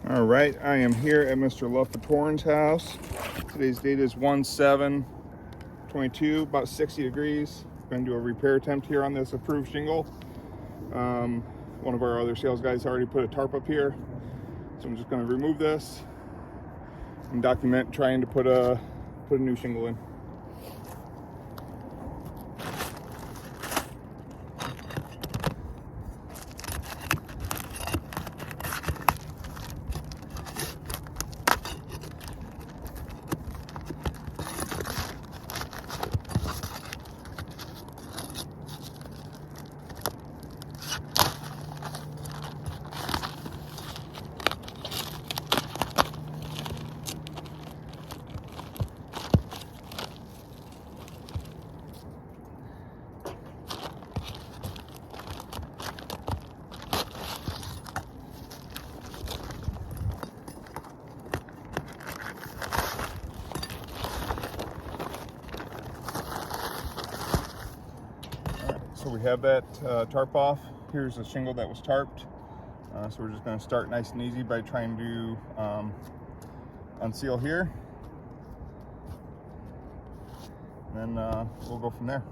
All right, I am here at Mr. Lafortune's house. Today's date is 1/7/22, about 60 degrees. Going to do a repair attempt here on this approved shingle. One of our other sales guys already put a tarp up here, so I'm just going to remove this and document trying to put a new shingle in. So we have that tarp off. Here's the shingle that was tarped. So we're just going to start nice and easy by trying to unseal here. And then we'll go from there.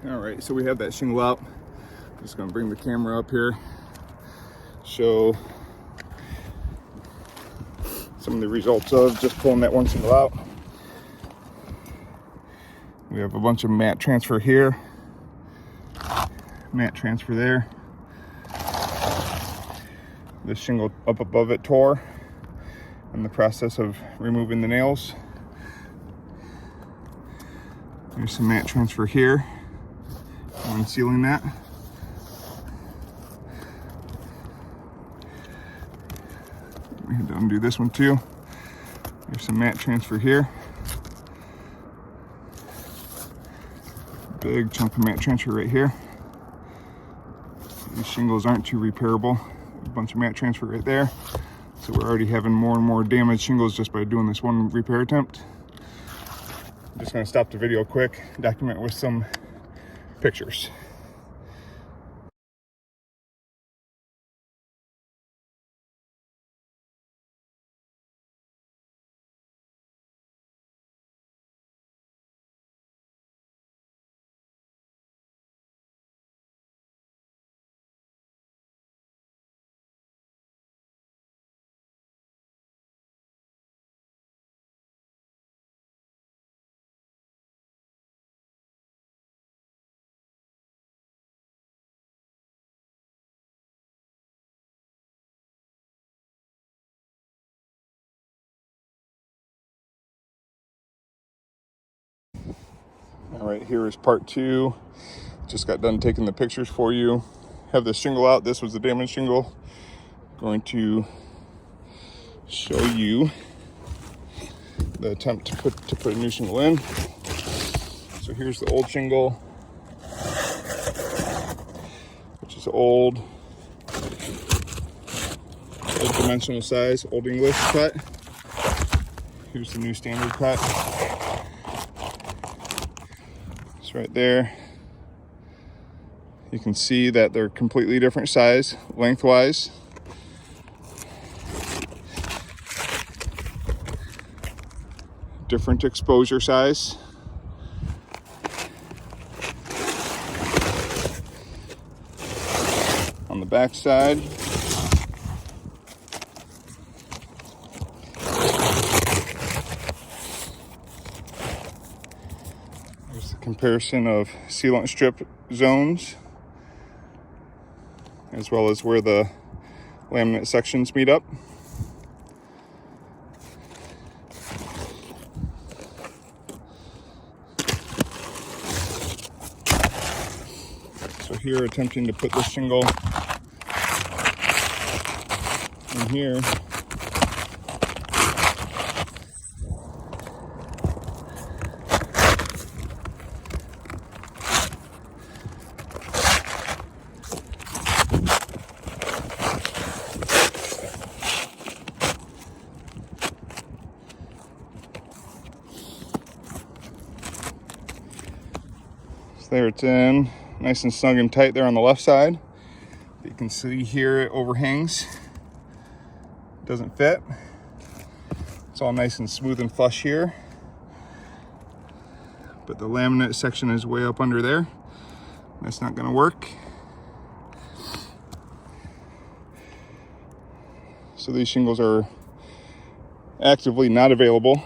All right, so we have that shingle out. I'm just gonna bring the camera up here, show some of the results of just pulling that one shingle out. We have a bunch of mat transfer here, mat transfer there. This shingle up above it tore in the process of removing the nails. There's some mat transfer here. I'm sealing that. We had to undo this one too. There's some mat transfer here. Big chunk of mat transfer right here. These shingles aren't too repairable. A bunch of mat transfer right there. So we're already having more and more damaged shingles just by doing this one repair attempt. I'm just going to stop the video quick, document with some pictures. All right, here is part 2. Just got done taking the pictures for you. Have the shingle out. This was the damaged shingle. Going to show you the attempt to put a new shingle in. So here's the old shingle, which is old dimensional size, old English cut. Here's the new standard cut. It's right there. You can see that they're completely different size, lengthwise. Different exposure size. On the back side, there's the comparison of sealant strip zones, as well as where the laminate sections meet up. So here, attempting to put this shingle in here. So there it's in, nice and snug and tight there on the left side. You can see here it overhangs. Doesn't fit. It's all nice and smooth and flush here. But the laminate section is way up under there. That's not going to work. So these shingles are actively not available.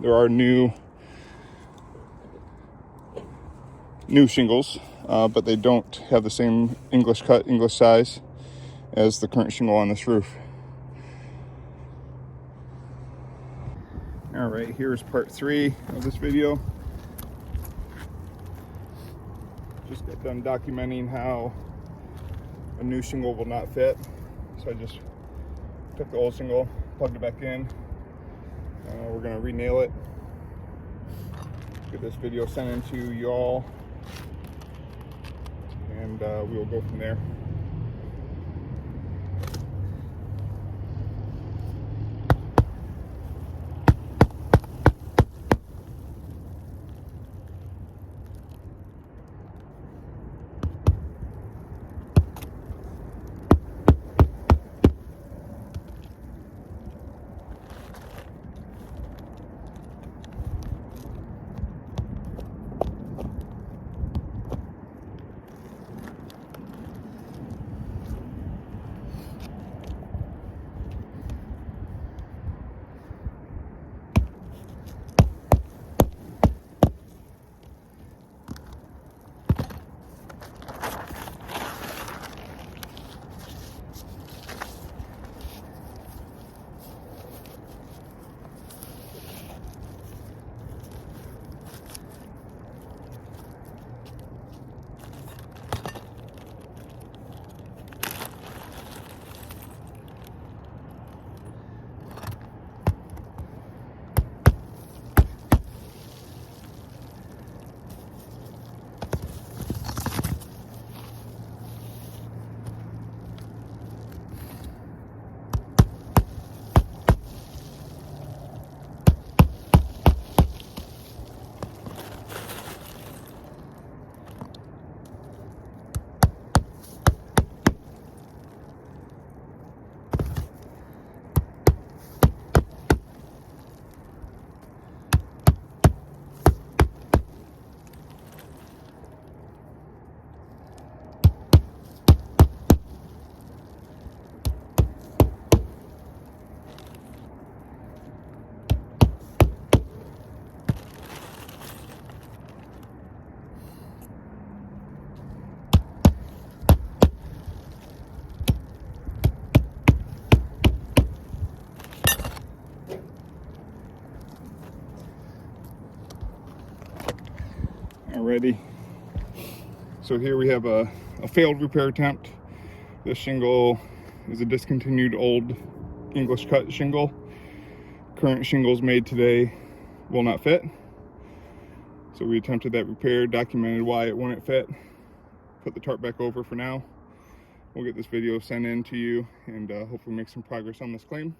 There are new shingles, but they don't have the same English cut, English size as the current shingle on this roof. All right, here's part 3 of this video. Just got done documenting how a new shingle will not fit. So I just took the old shingle, plugged it back in. We're gonna re-nail it. Get this video sent in to y'all, and we will go from there. Alrighty. So here we have a failed repair attempt. This shingle is a discontinued old English cut shingle. Current shingles made today will not fit. So we attempted that repair, documented why it wouldn't fit, put the tarp back over for now. We'll get this video sent in to you and hopefully make some progress on this claim.